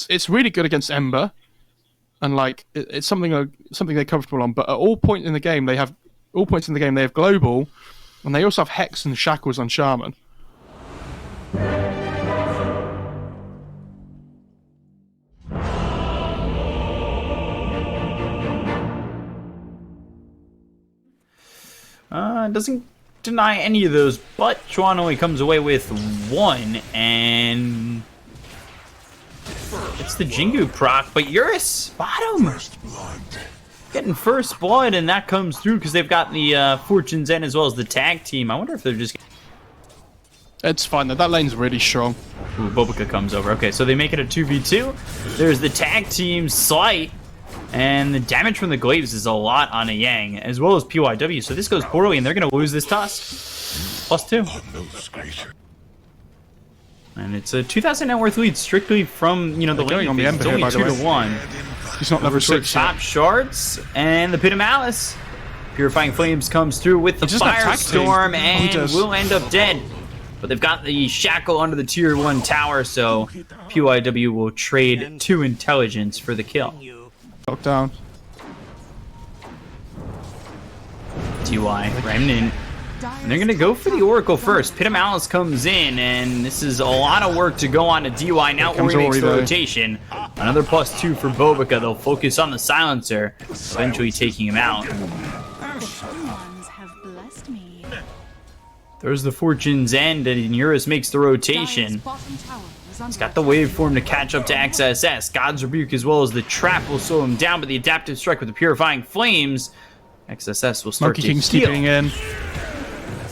It's really good against Ember, and like it's something they're comfortable on. But at all points in the game, they have global, and they also have Hex and Shackles on Shaman. Doesn't deny any of those, but Chuan only comes away with one, and it's the Jingu proc, but Eurus bottom getting first blood, and that comes through because they've got the Fortune's End as well as the tag team. I wonder if they're just... It's fine though, that lane's really strong. Ooh, Bobica comes over. Okay, so they make it a 2v2. There's the tag team Slight, and the damage from the Glaives is a lot on a Yang, as well as PYW, so this goes poorly, and they're going to lose this toss. +2. And it's a 2,000 net worth lead strictly from, you know, the lane. It's only 2-1. He's not level 6 top shards, and the Pit of Malice. Purifying Flames comes through with the Firestorm, and will end up dead. But they've got the Shackle under the tier 1 tower, so PYW will trade 2 intelligence for the kill. Lockdown. DY, Remnant. And they're going to go for the Oracle first. Pit of Malice comes in, and this is a lot of work to go on to DY. Now Ori makes the rotation. Another +2 for Bobica. They'll focus on the Silencer, eventually taking him out. There's the Fortune's End, and Eurus makes the rotation. He's got the waveform to catch up to XSS. God's Rebuke as well as the Trap will slow him down, but the Adaptive Strike with the Purifying Flames, XSS will start Monkey to King's heal. TPing in.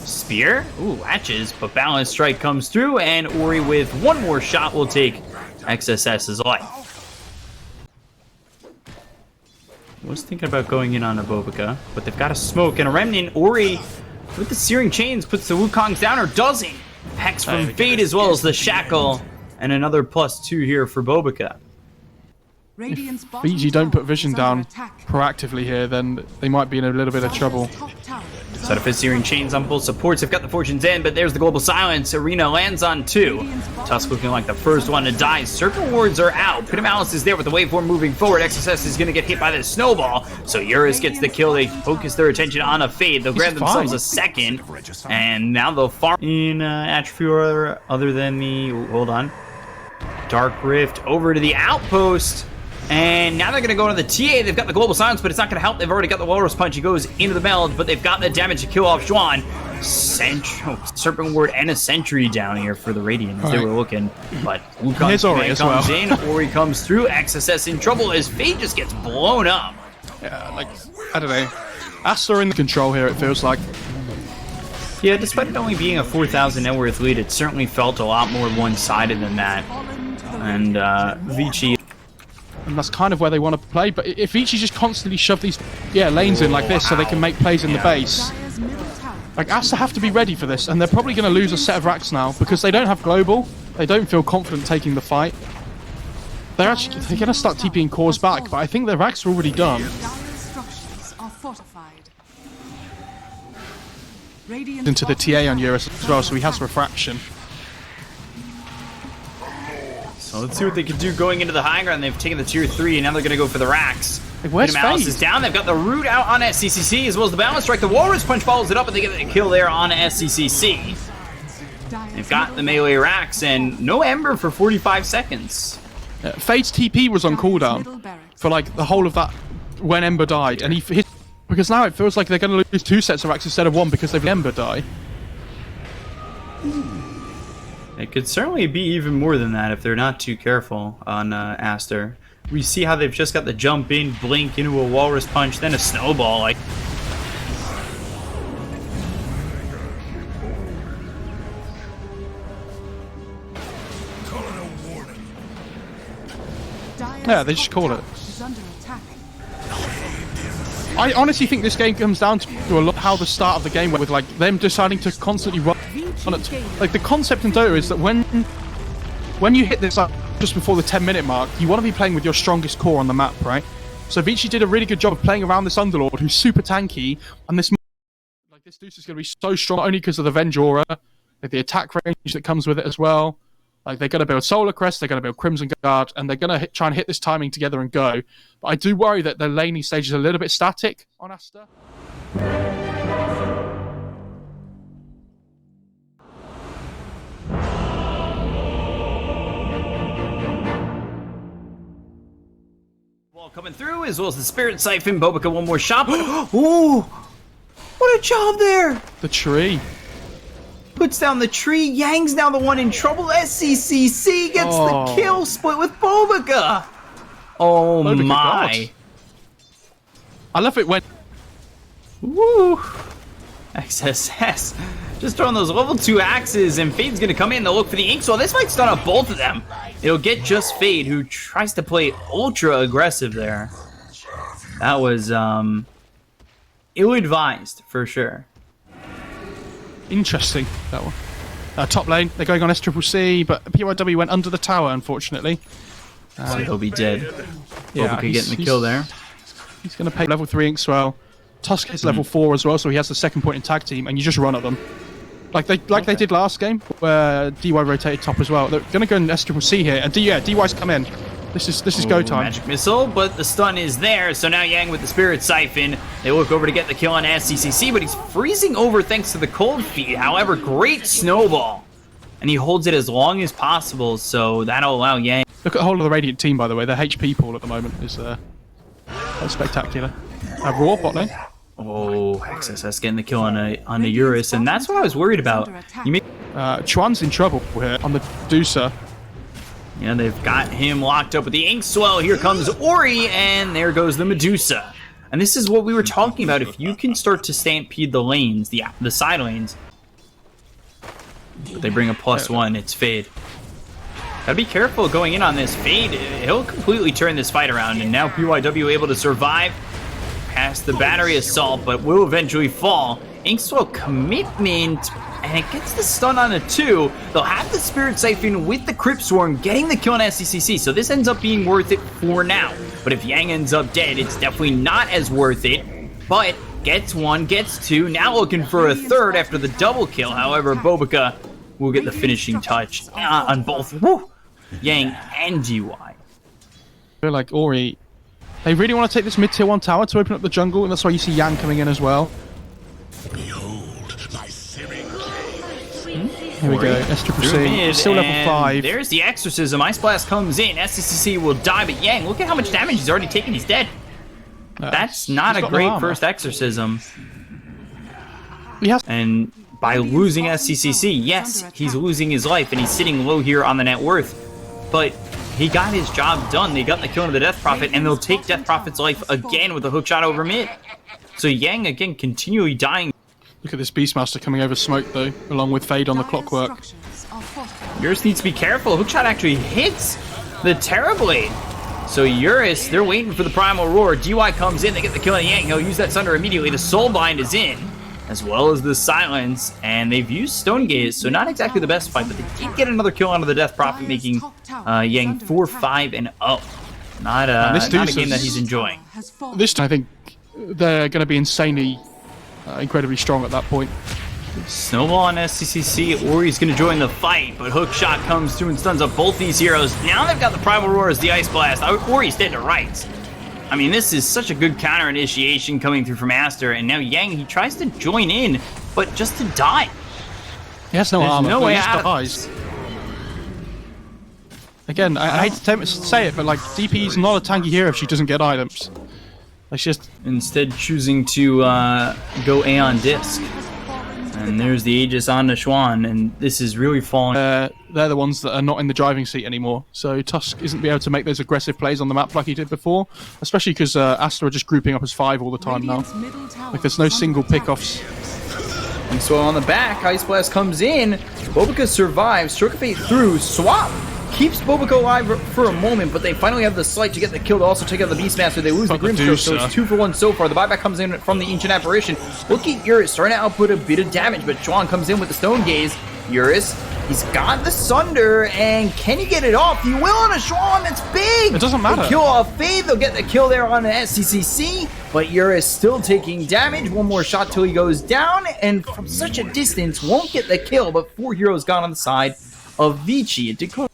Spear? Ooh, latches, but Balance Strike comes through, and Ori with one more shot will take XSS's life. Was thinking about going in on a Bobica, but they've got a smoke and a Remnant. Ori with the Searing Chains puts the Wukongs down, or does he? Hex from Fate as well as the Shackle, and another +2 here for Bobica. If VG don't put Vision down proactively here, then they might be in a little bit of trouble. Set up his Searing Chains on both supports. They've got the Fortune's End, but there's the Global Silence. Arena lands on 2. Tusk looking like the first one to die. Serpent Wards are out. Pit of Malice is there with the waveform moving forward. XSS is going to get hit by the Snowball, so Eurus gets the kill. They focus their attention on a Fade. They'll grab themselves a second, and now they'll farm in attribute other than the... Hold on. Dark Rift over to the Outpost. And now they're going to go to the TA. They've got the Global Silence, but it's not going to help. They've already got the Walrus Punch. He goes into the meld, but they've got the damage to kill off Xuan. Serpent Ward and a Sentry down here for the Radiant as they were looking. But Wukong comes in, Ori comes through. XSS in trouble as Fate just gets blown up. Yeah, like, I don't know. ASTER in the control here, it feels like. Yeah, despite it only being a 4,000 net worth lead, it certainly felt a lot more one-sided than that. And Vici... And that's kind of where they want to play, but if Vici just constantly shove these lanes in like this so they can make plays in the base, like ASTER have to be ready for this, and they're probably going to lose a set of racks now because they don't have global, they don't feel confident taking the fight. They're going to start TPing cores back, but I think their racks are already done. Into the TA on Eurus as well, so he has refraction. So let's see what they can do going into the high ground. They've taken the tier 3, and now they're going to go for the racks. Like, where's Malice is down. They've got the Root out on SCCC, as well as the Balance Strike. The Walrus Punch follows it up, and they get the kill there on SCCC. They've got the melee racks, and no Ember for 45 seconds. Fade's TP was on cooldown for like the whole of that when Ember died, and he hit... Because now it feels like they're going to lose 2 sets of racks instead of 1 because they've let Ember die. It could certainly be even more than that if they're not too careful on ASTER. We see how they've just got the jump in, blink into a Walrus Punch, then a Snowball. Like, yeah, they just call it. I honestly think this game comes down to a lot how the start of the game went with like them deciding to constantly run on it. Like the concept in Dota is that when you hit this up just before the 10-minute mark, you want to be playing with your strongest core on the map, right? So Vici did a really good job of playing around this Underlord who's super tanky, and this This Deuce is going to be so strong, not only because of the Venge Aura, like the attack range that comes with it as well. Like, they're going to build Solar Crest, they're going to build Crimson Guard, and they're going to try and hit this timing together and go. But I do worry that the laning stage is a little bit static on ASTER. Coming through, as well as the Spirit Siphon. Bobica one more shot. Ooh! What a job there! The tree. Puts down the tree. Yang's now the one in trouble. SCCC gets the kill split with Bobica. Oh Bobica my. God. I love it when... Woo! XSS. Just throwing those level 2 axes, and Fade's gonna come in to look for the Inkswell. This might stun up both of them. It'll get just Fade, who tries to play ultra aggressive there. That was ill-advised for sure. Interesting, that one. Top lane, they're going on SCCC, but PYW went under the tower, unfortunately. So he'll be dead. Yeah, Bobica getting the kill there. He's going to pay level 3 Inkswell. Tusk is level 4 as well, so he has the second point in tag team, and you just run at them. Like they did last game, where DY rotated top as well. They're going to go in SCCC here, and DY's come in. This is go time. Magic Missile, but the stun is there, so now Yang with the Spirit Siphon. They look over to get the kill on SCCC, but he's freezing over thanks to the cold feet. However, great snowball. And he holds it as long as possible, so that'll allow Yang. Look at the whole of the Radiant team, by the way. Their HP pool at the moment is quite spectacular. Raw bot lane. Oh, XSS getting the kill on the Eurus, and that's what I was worried about. You make Chuan's in trouble here on the Deucer. Yeah, they've got him locked up with the Inkswell. Here comes Ori, and there goes the Medusa. And this is what we were talking about. If you can start to stampede the lanes, the side lanes, but they bring a +1, it's Fade. Gotta be careful going in on this. Fade, he'll completely turn this fight around, and now PYW able to survive past the battery assault, but will eventually fall. Inkswell commitment, and it gets the stun on a 2. They'll have the Spirit Siphon with the Crypt Swarm getting the kill on SCCC, so this ends up being worth it for now. But if Yang ends up dead, it's definitely not as worth it. But gets 1, gets 2, now looking for a 3rd after the double kill. However, Bobica will get the finishing touch on both Yang and DY. I feel like Ori, they really want to take this mid-tier 1 tower to open up the jungle, and that's why you see Yang coming in as well. Here we go, SCCC, still level 5. There's the Exorcism. Ice Blast comes in. SCCC will die, but Yang, look at how much damage he's already taken. He's dead. That's not a great first Exorcism. And by losing SCCC, yes, he's losing his life, and he's sitting low here on the net worth. But he got his job done. They got the kill of the Death Prophet, and they'll take Death Prophet's life again with a hook shot over mid. So Yang, again, continually dying. Look at this Beastmaster coming over smoke, though, along with Fade on the Clockwork. Eurus needs to be careful. Hookshot actually hits the Terrorblade. So Eurus, they're waiting for the Primal Roar. DY comes in, they get the kill on Yang. He'll use that Sunder immediately. The Soulbind is in, as well as the Silence. And they've used Stone Gaze, so not exactly the best fight, but they did get another kill onto the Death Prophet, making Yang 4-5-0. Not a game that he's enjoying. This time, I think they're going to be insanely, incredibly strong at that point. Snowball on SCCC. Ori's going to join the fight, but Hookshot comes through and stuns up both these heroes. Now they've got the Primal Roar as the Ice Blast. Ori's dead to rights. I mean, this is such a good counter initiation coming through from Aster, and now Yang, he tries to join in, but just to die. He has no armor. No way he just dies. Again, I hate to say it, but like DP's not a tanky hero if she doesn't get items. Like, she's just instead choosing to go Aeon Disc. And there's the Aegis on the Schwan, and this is really falling. They're the ones that are not in the driving seat anymore, so Tusk isn't be able to make those aggressive plays on the map like he did before, especially because Aster are just grouping up as 5 all the time now. Like, there's no single pickoffs. And so on the back, Ice Blast comes in, Bobica survives, Stroke of Fate through, Swap keeps Bobica alive for a moment, but they finally have the Slight to get the kill to also take out the Beastmaster. They lose the Grimstroke, so it's 2 for 1 so far. The buyback comes in from the Ancient Apparition. Look at Eurus starting to output a bit of damage, but Chuan comes in with the Stone Gaze. Eurus He's got the Sunder, and can he get it off? He will on a Schwan, that's big! It doesn't matter. They kill off Fade, they'll get the kill there on an SCCC, but Eurus still taking damage. One more shot till he goes down, and from such a distance, won't get the kill, but 4 heroes gone on the side of Vici. It did go.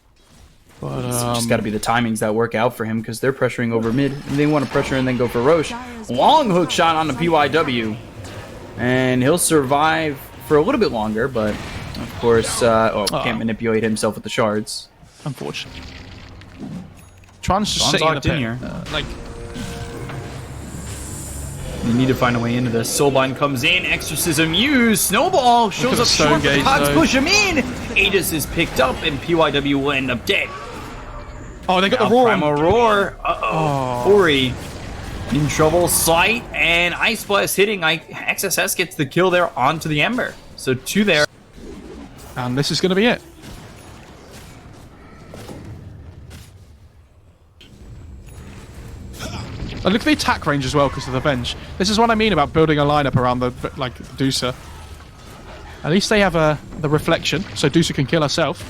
But, It's just got to be the timings that work out for him, because they're pressuring over mid, and they want to pressure and then go for Roche. Long hook shot on the PYW, and he'll survive for a little bit longer, but of course, can't manipulate himself with the shards. Unfortunately. Tron's just Tron's sitting in the locked in pit. here. Like, You need to find a way into this. Soulbind comes in, Exorcism used, Snowball shows up short, but the Cogs push him in! Aegis is picked up, and PYW will end up dead. oh, they got Now the roar. Primal Roar. Ori in trouble. Sight and Ice Blast hitting. XSS gets the kill there onto the Ember. So 2 there. And this is going to be it. And look at the attack range as well because of the bench. This is what I mean about building a lineup around the Dusa. At least they have the reflection, so Dusa can kill herself.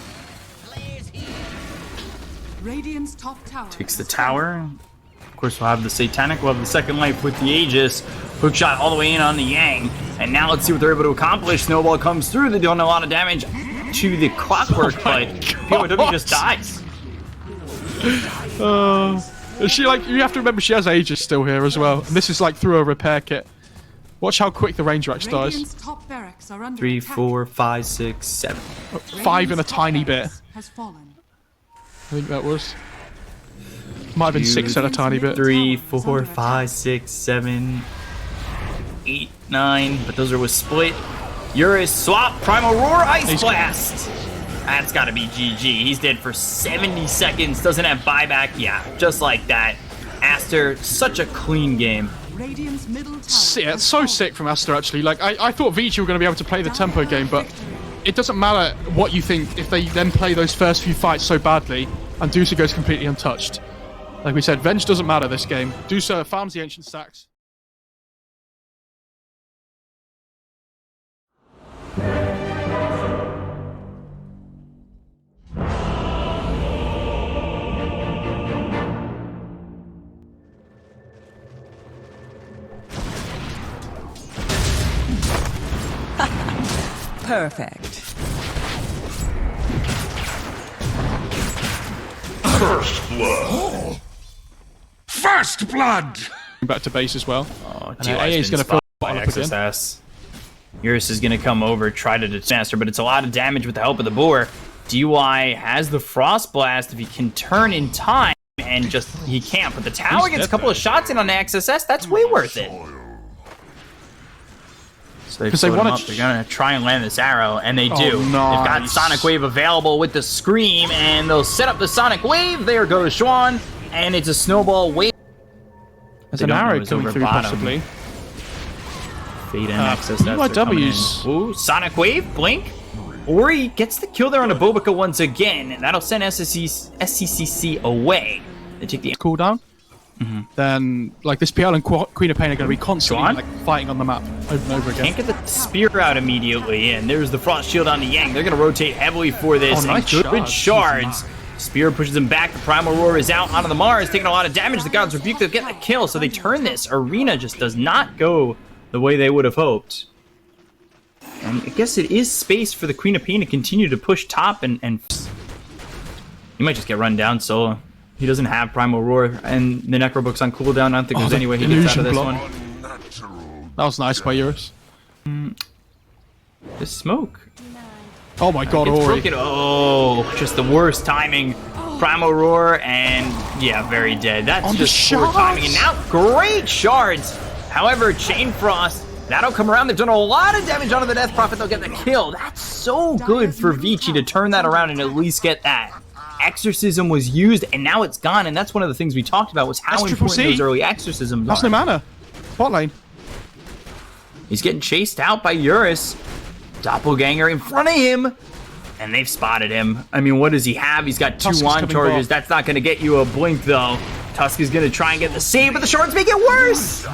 Radiant's top tower Takes the tower. Of course, we'll have the Satanic. We'll have the second life with the Aegis. Hookshot all the way in on the Yang. And now let's see what they're able to accomplish. Snowball comes through. They're doing a lot of damage to the Clockwork, but POW just dies. She you have to remember she has Aegis still here as well. And this is like through a repair kit. Watch how quick the Ranger Axe dies. Radiant's top barracks are under 3, attack. 4, 5, 6, 7. 5 in a tiny bit. Has fallen. I think that was. Might have been 6 in a tiny bit. 3, 4, 5, 6, 7, 8, 9. But those are with split. Eurus swap. Primal Roar. Ice Blast. That's got to be GG. He's dead for 70 seconds. Doesn't have buyback. Yeah, just like that. Aster, such a clean game. Radiant's middle tower. Yeah, it's so sick from Aster actually. Like I thought Vici were going to be able to play the tempo game, but it doesn't matter what you think if they then play those first few fights so badly and Dusa goes completely untouched. Like we said, Venge doesn't matter this game. Dusa farms the ancient stacks. Perfect. First blood. First blood. Back to base as well. Oh, And AA is going to fill by up again. XSS. Eurus is going to come over, try to disaster, but it's a lot of damage with the help of the boar. DY has the Frost Blast if he can turn in time, and just he can't. But the tower gets a couple of shots in on the XSS. That's way worth it. So they want to. They're gonna try and land this arrow, and they do. Nice. They've got Sonic Wave available with the Scream, and they'll set up the Sonic Wave. There goes Schwan, and it's a snowball wave. There's an arrow coming through possibly. Fade and access. UIWs. Ooh, Sonic Wave, blink. Ori gets the kill there on a Bobica once again, and that'll send SCCC away. They take the Cooldown. Then like this PL and Queen of Pain are going to be constantly like fighting on the map over and over again. Can't get the spear out immediately, and there's the Frost Shield on the Yang. They're going to rotate heavily for this. Oh, nice and good shards. shards. Spear pushes him back. The Primal Roar is out onto the Mars, taking a lot of damage. The God's Rebuke, they'll get the kill, so they turn this. Arena just does not go the way they would have hoped. And I guess it is space for the Queen of Pain to continue to push top, and he might just get run down solo. He doesn't have Primal Roar, and the Necrobook's on cooldown. I don't think there's any way he gets out of this one. That was nice by Eurus. The smoke. Oh my god, It's Ori. broken. Oh, just the worst timing. Primal Roar, and yeah, very dead. That's On the just poor shards. timing. And now, great shards. However, Chain Frost, that'll come around. They've done a lot of damage onto the Death Prophet. They'll get the kill. That's so good for Vici to turn that around and at least get that. Exorcism was used, and now it's gone, and that's one of the things we talked about was how That's important Triple C. those early exorcisms That's are. no mana. Bot lane. He's getting chased out by Eurus. Doppelganger in front of him, and they've spotted him. I mean, what does he have? He's got 2 Tusk is launch coming charges. bot. That's not going to get you a blink, though. Tusk is gonna try and get the save, but the shards make it worse!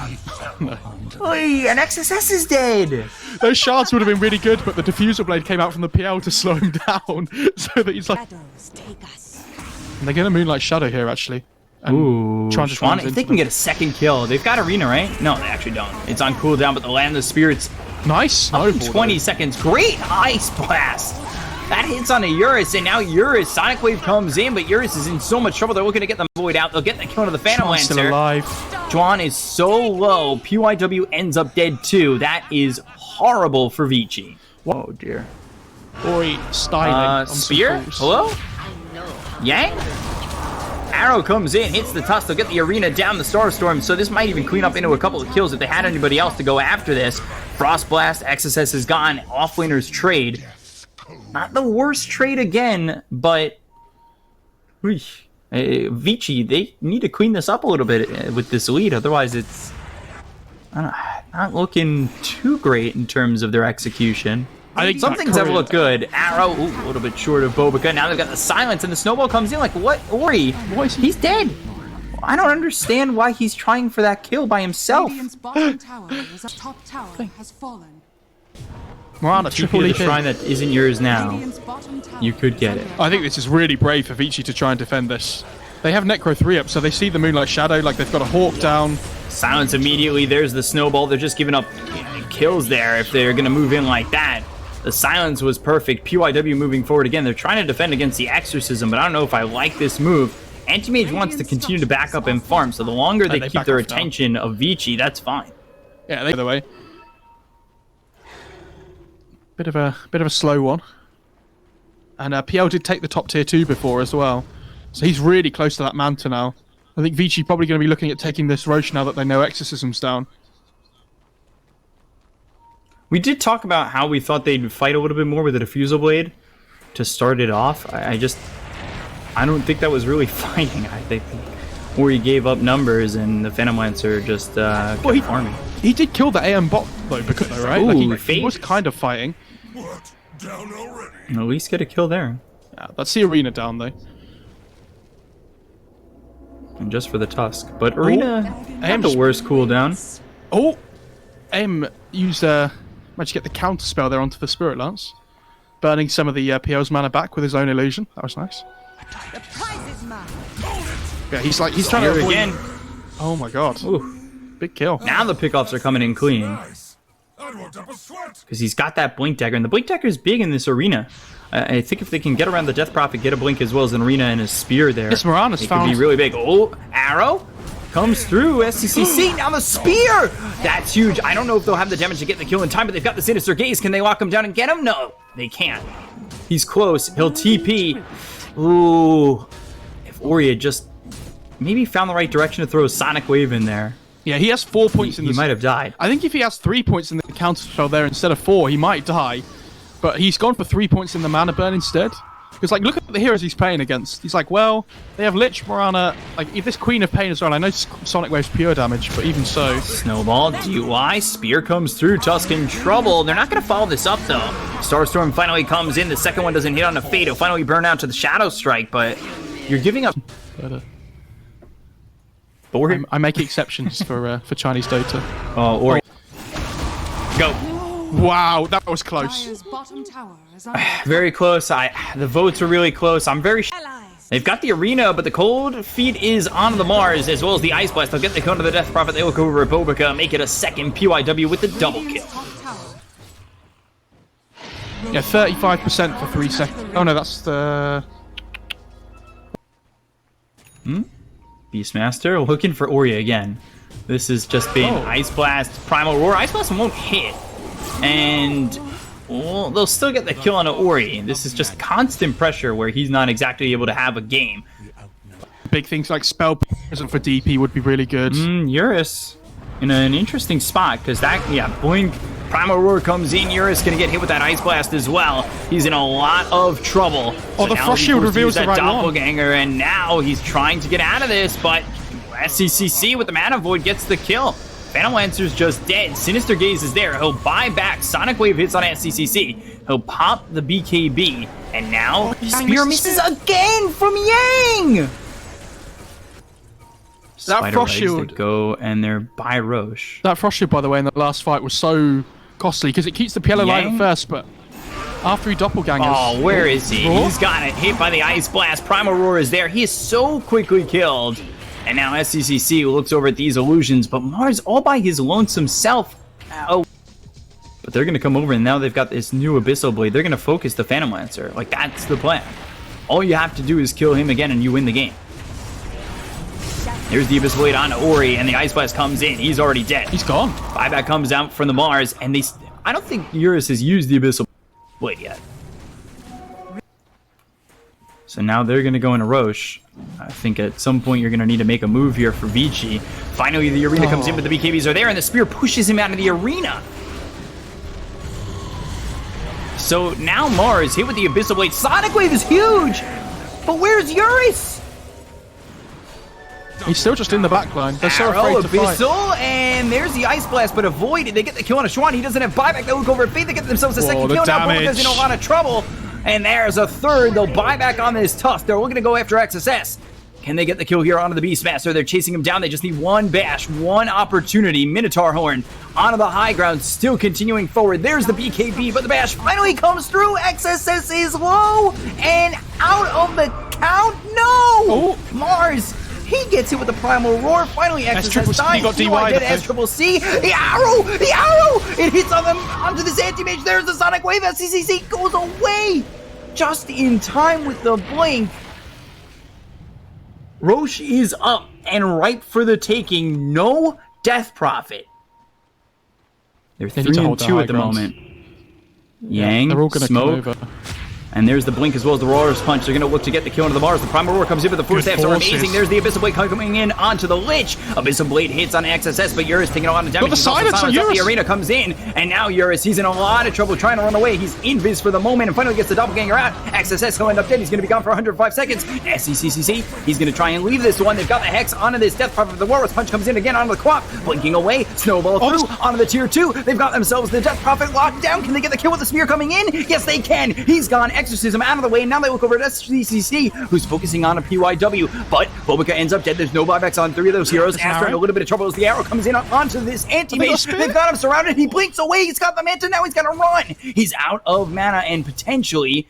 Oy, and XSS is dead! Those shards would have been really good, but the diffuser blade came out from the PL to slow him down, so that he's like... And they're gonna Moonlight Shadow here, actually. And Ooh, try and just Schwan, run if they can get a second kill, they've got Arena, right? No, they actually don't. It's on cooldown, but the Land of Spirits... Nice. Up in 20 seconds. Great Ice Blast! That hits on a Eurus, and now Eurus, Sonic Wave comes in, but Eurus is in so much trouble, they're looking to get the Void out. They'll get the kill to the Phantom Schwan's Lancer. still alive. Juan is so low, PYW ends up dead too. That is horrible for Vici. Oh dear. Ori styling. on some Spear? fools. Hello? Yang? Arrow comes in, hits the Tusk, they'll get the Arena down the Starstorm, so this might even clean up into a couple of kills if they had anybody else to go after this. Frost Blast, XSS is gone, offlaner's trade. Not the worst trade again, but... Vici, they need to clean this up a little bit with this lead, otherwise it's not looking too great in terms of their execution. I think Some things have looked good. Arrow, ooh, a little bit short of Bobica. Now they've got the silence, and the snowball comes in like, what? Ori, he's dead. I don't understand why he's trying for that kill by himself. Radiant's bottom tower is up. Top tower has fallen. Morana, triple The leap in. shrine that isn't yours now. Radiant's bottom tower You could get is it. under I think this is really brave for Vici to try and defend this. They have Necro 3 up, so they see the Moonlight Shadow, like they've got a Hawk down. Silence immediately. There's the snowball. They're just giving up kills there if they're going to move in like that. The silence was perfect. PYW moving forward again. They're trying to defend against the Exorcism, but I don't know if I like this move. Anti-Mage wants to continue to back up and farm, so the longer they keep back their off now. attention of Vici, that's fine. Yeah, by the way. Bit of a slow one. And PL did take the top tier 2 before as well. So he's really close to that Manta now. I think Vici probably going to be looking at taking this Roche now that they know Exorcism's down. We did talk about how we thought they'd fight a little bit more with the Diffusal Blade to start it off. I don't think that was really fighting. I think where he gave up numbers and the Phantom Lancer just kept farming. He did kill the AM bot though, right? Ooh, Like he fake. was kind of fighting. What? Down already? At least get a kill there. Yeah, that's the Arena down though. And just for the Tusk. But Arena had the worst cooldown. Oh! AM used managed to get the counter spell there onto the Spirit Lance. Burning some of the PL's mana back with his own illusion. That was nice. The prize is mine. Yeah, he's trying to Here avoid... again. Oh my god. Ooh. Big kill. Now the pickoffs are coming in clean. Nice. I'd worked up a sweat. Because he's got that Blink Dagger, and the Blink Dagger is big in this arena. I think if they can get around the Death Prophet, get a Blink as well as an Arena and a Spear there, Yes, Morana's it found... could be really big. Oh, Arrow comes through, SCCC, now the Spear! That's huge. I don't know if they'll have the damage to get the kill in time, but they've got the Sinister Gaze. Can they lock him down and get him? No, they can't. He's close. He'll TP. Ooh. If Ori had just maybe found the right direction to throw a Sonic Wave in there, Yeah, he has 4 points in he this. might have died. I think if he has 3 points in the counter spell there instead of 4, he might die. But he's gone for 3 points in the mana burn instead. Because, like, look at the heroes he's playing against. He's like, well, they have Lich, Morana, like, if this Queen of Pain as well. I know Sonic Wave's pure damage, but even so. Snowball, DUI, Spear comes through, Tusk in trouble. They're not going to follow this up, though. Starstorm finally comes in. The second one doesn't hit on a Fate. It'll finally burn out to the Shadow Strike, but you're giving up... But, But I make exceptions for Chinese Dota. or... Go. Wow, that was close. Dire's bottom tower is under. Very close. The votes are really close. I'm very... They've got the Arena, but the Cold Feet is on the Mars, as well as the Ice Blast. They'll get the Cone to the Death Prophet. They look over at Bobica, make it a second PYW with the double kill. Radiant's top tower. Yeah, 35% for 3 seconds. Oh no, that's the... Beastmaster looking for Ori again. This has just been Ice Blast, Primal Roar. Ice Blast won't hit. And well, they'll still get the kill on Ori. This is just constant pressure where he's not exactly able to have a game. Big things like Spell Present for DP would be really good. Eurus in an interesting spot because that, Blink, Primal Roar comes in. Eurus gonna get hit with that Ice Blast as well. He's in a lot of trouble. Oh, the now Frost he's Shield forced to use reveals the that right one. doppelganger, and now he's trying to get out of this, but SCCC with the Mana Void gets the kill. Phantom Lancer's just dead. Sinister Gaze is there. He'll buy back. Sonic Wave hits on SCCC. He'll pop the BKB, and now Spear misses again from Yang. Spider Frost Legs, Shield. they go and they're by Roche. That Frost Shield, by the way, in the last fight was so costly because it keeps the PL alive Yang? at first, but after he doppelgangers... Oh, where is he? Roar? He's got it. Hit by the Ice Blast. Primal Roar is there. He is so quickly killed. And now SCCC looks over at these illusions, but Mars all by his lonesome self. Oh. But they're going to come over, and now they've got this new Abyssal Blade. They're going to focus the Phantom Lancer. Like, that's the plan. All you have to do is kill him again, and you win the game. There's the Abyssal Blade on Ori, and the Ice Blast comes in. He's already dead. He's gone. Buyback comes out from the Mars, and I don't think Eurus has used the Abyssal Blade yet. So now they're going to go into Roche. I think at some point you're going to need to make a move here for Vici. Finally, the arena comes in, but the BKBs are there, and the spear pushes him out of the arena. So now Mars hit with the Abyssal Blade. Sonic Wave is huge! But where's Eurus? He's still just in the back line. They're so Arrow, afraid to fight. Abyssal, and there's the Ice Blast, but avoided. They get the kill on a Schwann. He doesn't have buyback. They look over at Fate. They get themselves a second the kill. Now damage. Bulga's in a lot of trouble. And there's a third. They'll buy back on this Tusk. They're looking to go after XSS. Can they get the kill here onto the Beastmaster? They're chasing him down. They just need one bash, one opportunity. Minotaur Horn onto the high ground, still continuing forward. There's the BKB, but the bash finally comes through. XSS is low and out of the count. No! Oh. Mars, he gets it with the Primal Roar. Finally, XSS dies. got DY DY'd, dead. I think. SCCC. The arrow! The arrow! It hits on them onto this anti-mage. There's the Sonic Wave. SCCC goes away just in time with the blink. Roche is up and ripe for the taking. No Death Prophet. They're They need to 3 and hold their 2 high at the ground. moment. Yang, They're all going to come Smoke, over. and there's the blink as well as the Roar's Punch. They're going to look to get the kill into the Mars. The Primal Roar comes in, but the force Good stabs are forces. amazing. There's the Abyssal Blade coming in onto the Lich. Abyssal Blade hits on XSS, but Eurus taking a lot of damage. Got the He's also silence on silenced up. The Eurus. arena comes in, and now Eurus, he's in a lot of trouble trying to run away. He's invis for the moment, and finally gets the doppelganger out. XSS will end up dead. He's going to be gone for 105 seconds. SCCC, he's going to try and leave this one. They've got the Hex onto this Death Prophet. The Warlord's Punch comes in again onto the Quap, blinking away. Snowball through onto the tier 2. They've got themselves the Death Prophet locked down. Can they get the kill with the spear coming in? Yes, they can. He's gone. Exorcism out of the way. Now they look over at SCCC, who's focusing on a PYW, but Bobica ends up dead. There's no buybacks on 3 of those heroes. Aster in a little bit of trouble as the arrow comes in onto this anti-mage. They've got him surrounded. He blinks away. He's got the Manta. Now he's got to run. He's out of mana, and potentially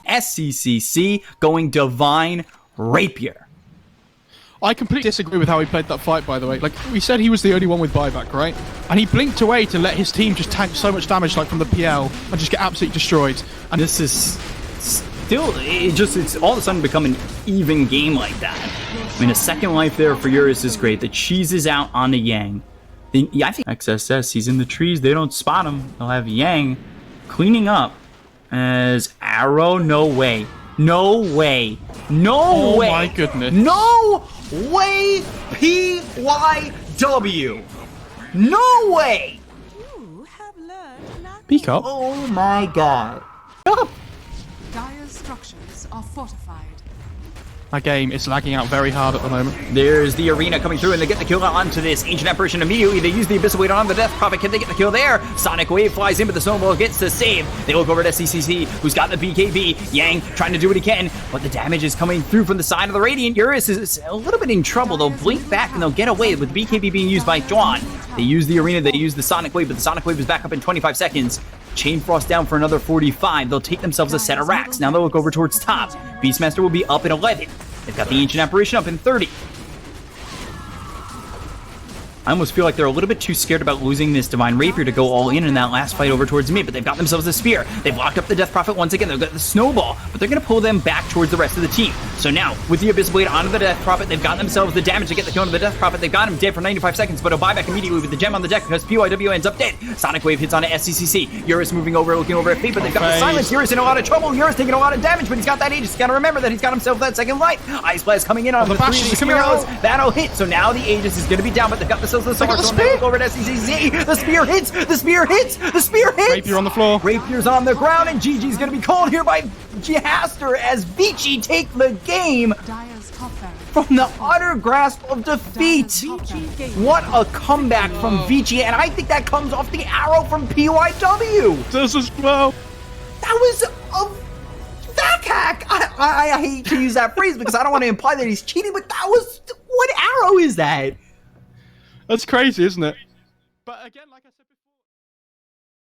SCCC going Divine Rapier. I completely disagree with how he played that fight, by the way. Like, we said he was the only one with buyback, right? And he blinked away to let his team just tank so much damage, like from the PL, and just get absolutely destroyed. And This is still, it's all of a sudden become an even game like that. I mean, a second life there for Eurus is great. The cheese is out on the Yang. I think XSS, he's in the trees. They don't spot him. They'll have Yang cleaning up as Arrow. No way. No way. No way. Oh my goodness. No way. PYW. No way. You have learned nothing. peek up. Oh my god. Dire's structures are fortified. My game is lagging out very hard at the moment. There's the arena coming through, and they get the kill onto this Ancient Apparition immediately. They use the Abyssal Blade on the Death Prophet. Can they get the kill there? Sonic Wave flies in, but the Snowball gets the save. They look over at SCCC, who's got the BKB. Yang trying to do what he can, but the damage is coming through from the side of the Radiant. Eurus is a little bit in trouble. They'll blink back, and they'll get away with BKB being used by Juan. They use the arena, they use the Sonic Wave, but the Sonic Wave is back up in 25 seconds. Chain Frost down for another 45. They'll take themselves a set of racks. Now they'll look over towards top. Beastmaster will be up at 11. They've got the Ancient Apparition up in 30. I almost feel like they're a little bit too scared about losing this Divine Rapier to go all in that last fight over towards mid, but they've got themselves a spear. They've locked up the Death Prophet once again. They've got the Snowball, but they're going to pull them back towards the rest of the team. So now, with the Abyssal Blade onto the Death Prophet, they've got themselves the damage to get the kill on the Death Prophet. They've got him dead for 95 seconds, but a buyback immediately with the gem on the deck because PYW ends up dead. Sonic Wave hits onto SCCC. Eurus moving over, looking over at Fate, but they've got the silence. Eurus in a lot of trouble. Eurus taking a lot of damage, but he's got that Aegis. He's got to remember that he's got himself that second life. Ice Blast coming in on the 3 of these heroes. That'll hit. So now the Aegis is going to be down, but they've got themselves the Sword. So they look over at SCCC. The spear hits. The spear hits. The spear hits. Rapier on the floor. Rapier's on the ground, and GG's going to be called here by Aster as Vici take the game Dire's top barracks. from the utter grasp of defeat. What a comeback from Vici, and I think that comes off the arrow from PYW. This as well. That was a back hack. I hate to use that phrase because I don't want to imply that he's cheating, but that was What arrow is that? That's crazy, isn't it? But again, like I said.